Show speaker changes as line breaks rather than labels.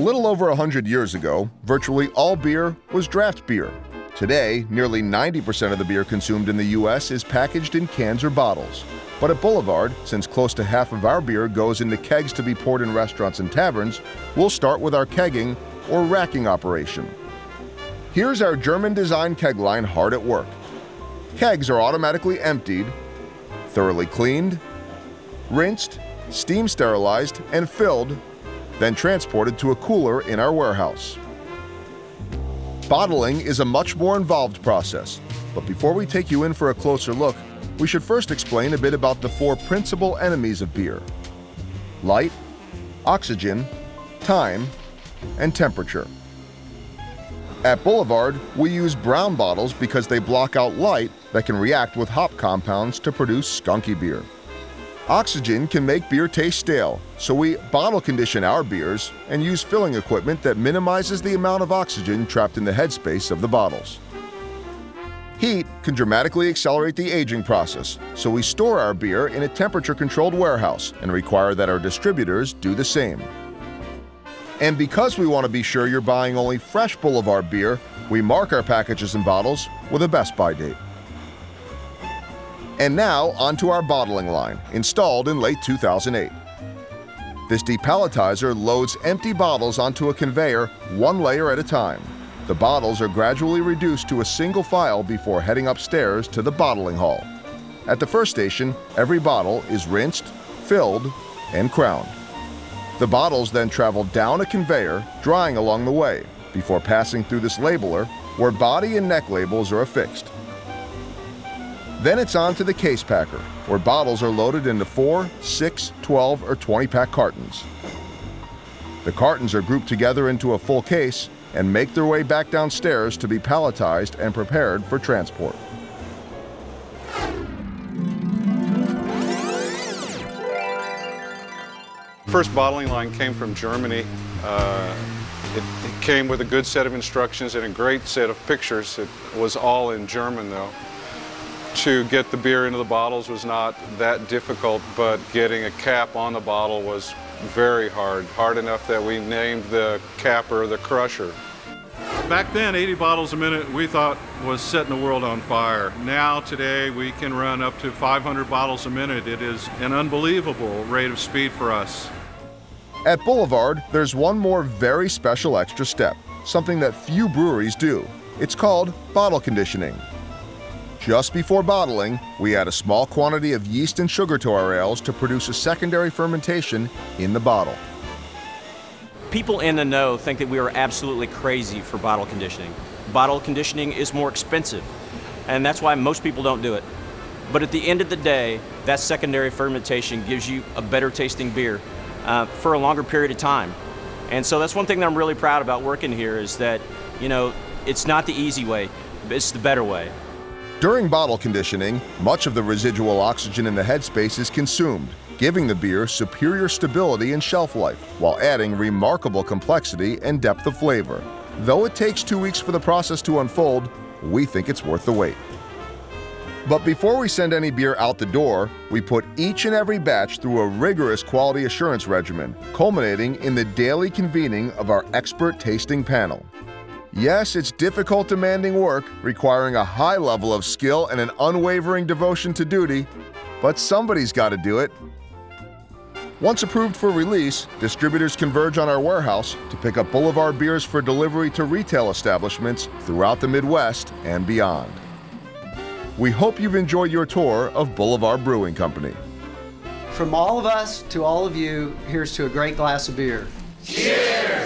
A little over 100 years ago, virtually all beer was draft beer. Today, nearly 90% of the beer consumed in the U.S. is packaged in cans or bottles. But at Boulevard, since close to half of our beer goes into kegs to be poured in restaurants and taverns, we'll start with our kegging or racking operation. Here's our German-designed keg line hard at work. Kegs are automatically emptied, thoroughly cleaned, rinsed, steam sterilized, and filled, then transported to a cooler in our warehouse. Bottling is a much more involved process, but before we take you in for a closer look, we should first explain a bit about the four principal enemies of beer: light, oxygen, time, and temperature. At Boulevard, we use brown bottles because they block out light that can react with hop compounds to produce skunky beer. Oxygen can make beer taste stale, so we bottle condition our beers and use filling equipment that minimizes the amount of oxygen trapped in the headspace of the bottles. Heat can dramatically accelerate the aging process, so we store our beer in a temperature-controlled warehouse and require that our distributors do the same. And because we want to be sure you're buying only fresh Boulevard beer, we mark our packages and bottles with a best by date. And now, onto our bottling line, installed in late 2008. This depalletizer loads empty bottles onto a conveyor, one layer at a time. The bottles are gradually reduced to a single file before heading upstairs to the bottling hall. At the first station, every bottle is rinsed, filled, and crowned. The bottles then travel down a conveyor, drying along the way, before passing through this labeler, where body and neck labels are affixed. Then it's on to the case packer, where bottles are loaded into 4, 6, 12, or 20-pack cartons. The cartons are grouped together into a full case and make their way back downstairs to be palletized and prepared for transport.
First bottling line came from Germany. It came with a good set of instructions and a great set of pictures. It was all in German, though. To get the beer into the bottles was not that difficult, but getting a cap on the bottle was very hard enough that we named the capper the crusher.
Back then, 80 bottles a minute we thought was setting the world on fire. Now, today, we can run up to 500 bottles a minute. It is an unbelievable rate of speed for us.
At Boulevard, there's one more very special extra step, something that few breweries do. It's called bottle conditioning. Just before bottling, we add a small quantity of yeast and sugar to our ales to produce a secondary fermentation in the bottle.
People in the know think that we are absolutely crazy for bottle conditioning. Bottle conditioning is more expensive, and that's why most people don't do it. But at the end of the day, that secondary fermentation gives you a better tasting beer for a longer period of time. And so that's one thing that I'm really proud about working here is that, you know, it's not the easy way, it's the better way.
During bottle conditioning, much of the residual oxygen in the headspace is consumed, giving the beer superior stability and shelf life, while adding remarkable complexity and depth of flavor. Though it takes 2 weeks for the process to unfold, we think it's worth the wait. But before we send any beer out the door, we put each and every batch through a rigorous quality assurance regimen, culminating in the daily convening of our expert tasting panel. Yes, it's difficult, demanding work, requiring a high level of skill and an unwavering devotion to duty, but somebody's got to do it. Once approved for release, distributors converge on our warehouse to pick up Boulevard beers for delivery to retail establishments throughout the Midwest and beyond. We hope you've enjoyed your tour of Boulevard Brewing Company.
From all of us to all of you, here's to a great glass of beer.
Cheers!